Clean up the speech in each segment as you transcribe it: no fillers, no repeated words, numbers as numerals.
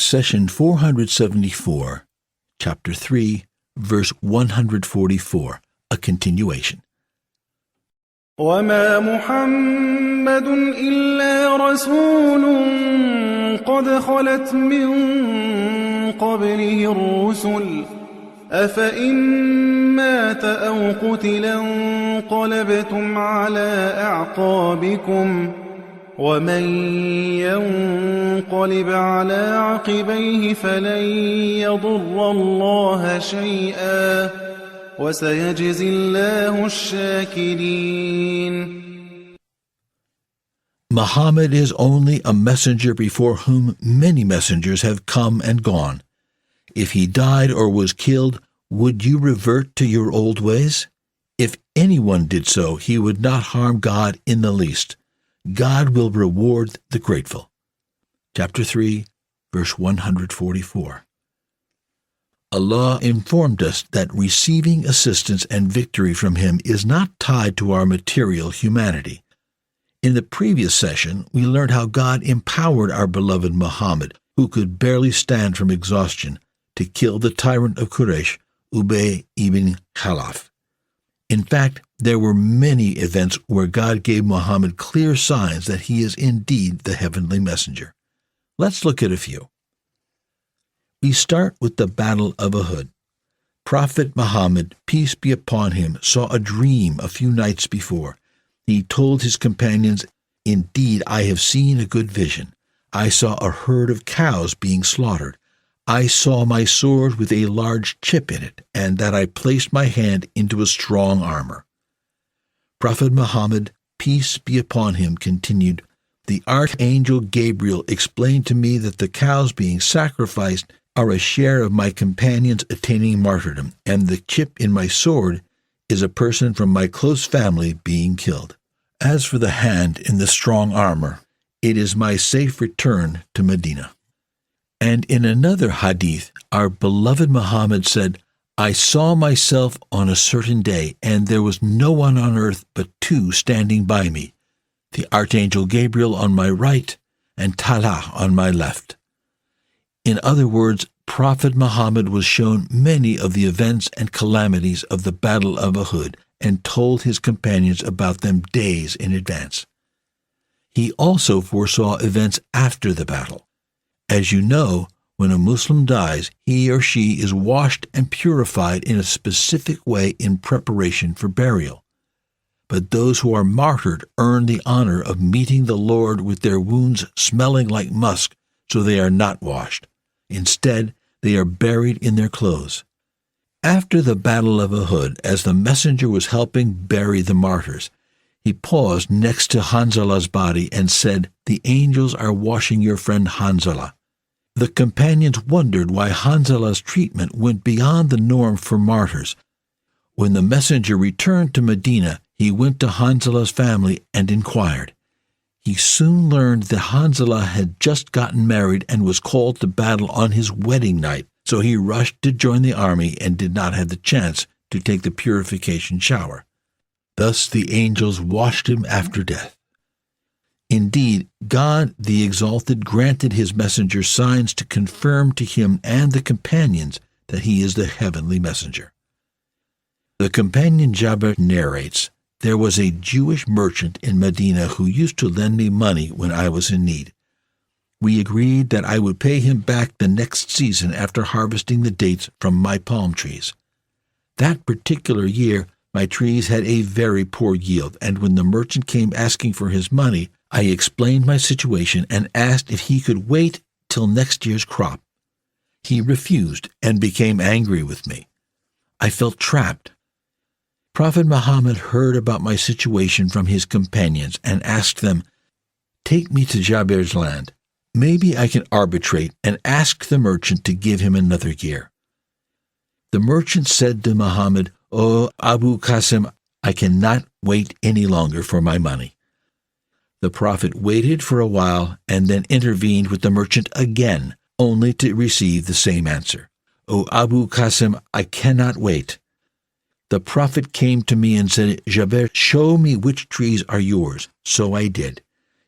Session 474, Chapter 3, Verse 144, a continuation. وما محمد إلا رسول قد خلت من قبله الرسل أفإن مات أو قتل انقلبتم على أعقابكم ومن ينقلب على عقبيه فلن يضر الله شيئا وسيجزي الله الشاكرين. Muhammad is only a messenger before whom many messengers have come and gone. If he died or was killed, would you revert to your old ways? If anyone did so, he would not harm God in the least. God will reward the grateful. Chapter 3, verse 144. Allah informed us that receiving assistance and victory from Him is not tied to our material humanity. In the previous session, we learned how God empowered our beloved Muhammad, who could barely stand from exhaustion, to kill the tyrant of Quraysh, Ubay ibn Khalaf. In fact, there were many events where God gave Muhammad clear signs that he is indeed the heavenly messenger. Let's look at a few. We start with the Battle of Uhud. Prophet Muhammad, peace be upon him, saw a dream a few nights before. He told his companions, "Indeed, I have seen a good vision. I saw a herd of cows being slaughtered. I saw my sword with a large chip in it, and that I placed my hand into a strong armor." Prophet Muhammad, peace be upon him, continued, "The archangel Gabriel explained to me that the cows being sacrificed are a share of my companions attaining martyrdom, and the chip in my sword is a person from my close family being killed. As for the hand in the strong armor, it is my safe return to Medina." And in another hadith, our beloved Muhammad said, "I saw myself on a certain day, and there was no one on earth but two standing by me, the archangel Gabriel on my right and Talha on my left." In other words, Prophet Muhammad was shown many of the events and calamities of the Battle of Uhud and told his companions about them days in advance. He also foresaw events after the battle. As you know, when a Muslim dies, he or she is washed and purified in a specific way in preparation for burial. But those who are martyred earn the honor of meeting the Lord with their wounds smelling like musk, so they are not washed. Instead, they are buried in their clothes. After the Battle of Uhud, as the messenger was helping bury the martyrs, he paused next to Hanzala's body and said, "The angels are washing your friend Hanzala." The companions wondered why Hanzala's treatment went beyond the norm for martyrs. When the messenger returned to Medina, he went to Hanzala's family and inquired. He soon learned that Hanzala had just gotten married and was called to battle on his wedding night, so he rushed to join the army and did not have the chance to take the purification shower. Thus the angels washed him after death. Indeed, God the Exalted granted his messenger signs to confirm to him and the companions that he is the heavenly messenger. The companion Jabir narrates, "There was a Jewish merchant in Medina who used to lend me money when I was in need. We agreed that I would pay him back the next season after harvesting the dates from my palm trees. That particular year, my trees had a very poor yield, and when the merchant came asking for his money, I explained my situation and asked if he could wait till next year's crop. He refused and became angry with me. I felt trapped. Prophet Muhammad heard about my situation from his companions and asked them, 'Take me to Jabir's land. Maybe I can arbitrate and ask the merchant to give him another year.' The merchant said to Muhammad, 'O Abu Qasim, I cannot wait any longer for my money.' The Prophet waited for a while and then intervened with the merchant again, only to receive the same answer. 'O Abu Qasim, I cannot wait.' The Prophet came to me and said, 'Jabir, show me which trees are yours.' So I did.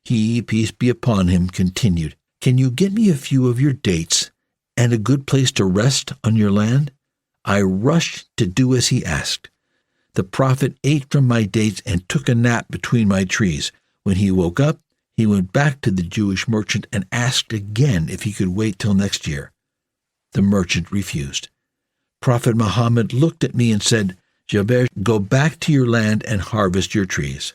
He, peace be upon him, continued, Can you get me a few of your dates and a good place to rest on your land?" I rushed to do as he asked. The prophet ate from my dates and took a nap between my trees. When he woke up, he went back to the Jewish merchant and asked again if he could wait till next year. The merchant refused. Prophet Muhammad looked at me and said, "Jabir, go back to your land and harvest your trees."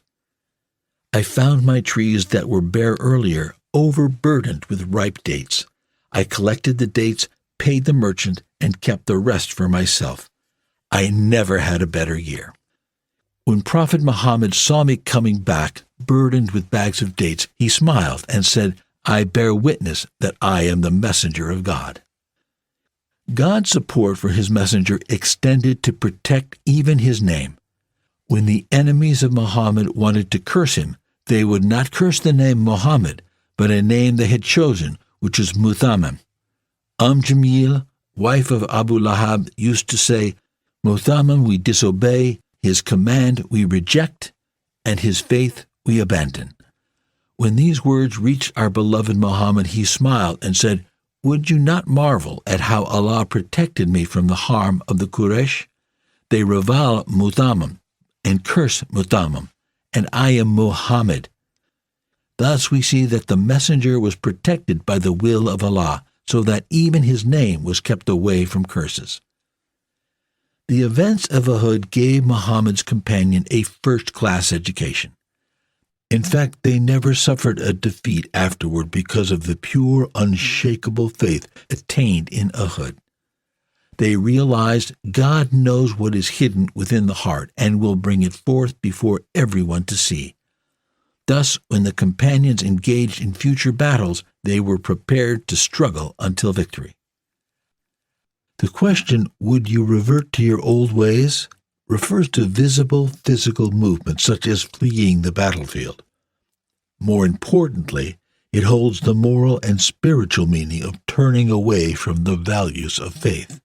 I found my trees that were bare earlier overburdened with ripe dates. I collected the dates, paid the merchant, and kept the rest for myself. I never had a better year. When Prophet Muhammad saw me coming back, burdened with bags of dates, he smiled and said, "I bear witness that I am the messenger of God." God's support for his messenger extended to protect even his name. When the enemies of Muhammad wanted to curse him, they would not curse the name Muhammad, but a name they had chosen, which is Muthammim. Jamil, wife of Abu Lahab, used to say, "Muthammim we disobey, his command we reject, and his faith we abandon." When these words reached our beloved Muhammad, he smiled and said, "Would you not marvel at how Allah protected me from the harm of the Quraysh? They revile Muthammim and curse Muthammim, and I am Muhammad." Thus we see that the messenger was protected by the will of Allah, so that even his name was kept away from curses. The events of Uhud gave Muhammad's companion a first-class education. In fact, they never suffered a defeat afterward because of the pure, unshakable faith attained in Uhud. They realized God knows what is hidden within the heart and will bring it forth before everyone to see. Thus, when the companions engaged in future battles, they were prepared to struggle until victory. The question, "Would you revert to your old ways?" refers to visible physical movements such as fleeing the battlefield. More importantly, it holds the moral and spiritual meaning of turning away from the values of faith.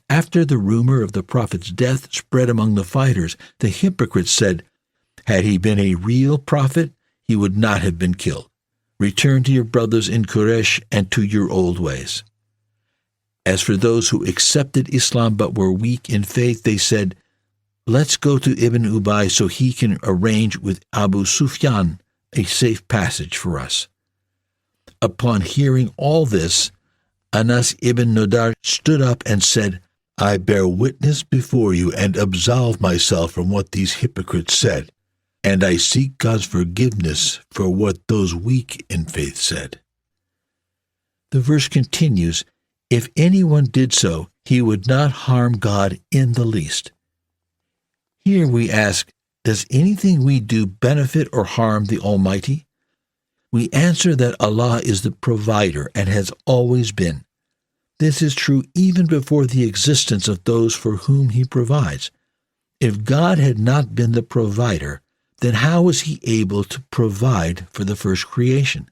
After the rumor of the prophet's death spread among the fighters, the hypocrites said, "Had he been a real prophet, he would not have been killed. Return to your brothers in Quraysh and to your old ways." As for those who accepted Islam but were weak in faith, they said, "Let's go to Ibn Ubay so he can arrange with Abu Sufyan a safe passage for us." Upon hearing all this, Anas ibn Nadar stood up and said, "I bear witness before you and absolve myself from what these hypocrites said, and I seek God's forgiveness for what those weak in faith said." The verse continues, "If anyone did so, he would not harm God in the least." Here we ask, does anything we do benefit or harm the Almighty? We answer that Allah is the provider and has always been. This is true even before the existence of those for whom He provides. If God had not been the provider, then how was He able to provide for the first creation?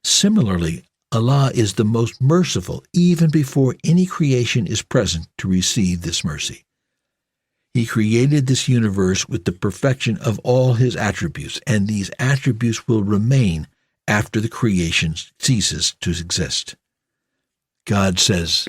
Similarly, Allah is the most merciful even before any creation is present to receive this mercy. He created this universe with the perfection of all His attributes, and these attributes will remain after the creation ceases to exist. God says,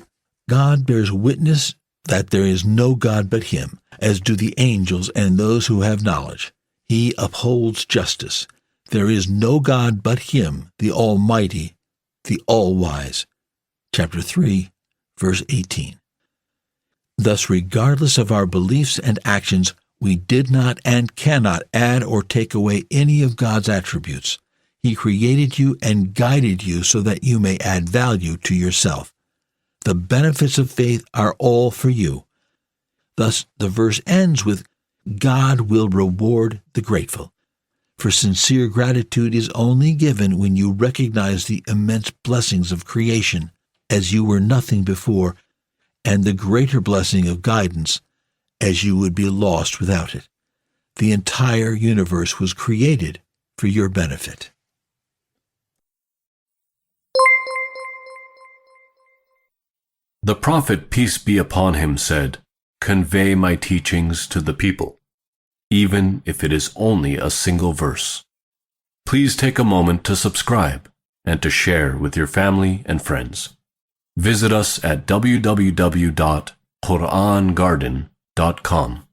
"God bears witness that there is no God but Him, as do the angels and those who have knowledge. He upholds justice. There is no God but Him, the Almighty, the All-Wise." Chapter 3, verse 18. Thus, regardless of our beliefs and actions, we did not and cannot add or take away any of God's attributes. He created you and guided you so that you may add value to yourself. The benefits of faith are all for you. Thus, the verse ends with, "God will reward the grateful." For sincere gratitude is only given when you recognize the immense blessings of creation, as you were nothing before, and the greater blessing of guidance, as you would be lost without it. The entire universe was created for your benefit. The Prophet, peace be upon him, said, "Convey my teachings to the people, even if it is only a single verse." Please take a moment to subscribe and to share with your family and friends. Visit us at www.qurangarden.com.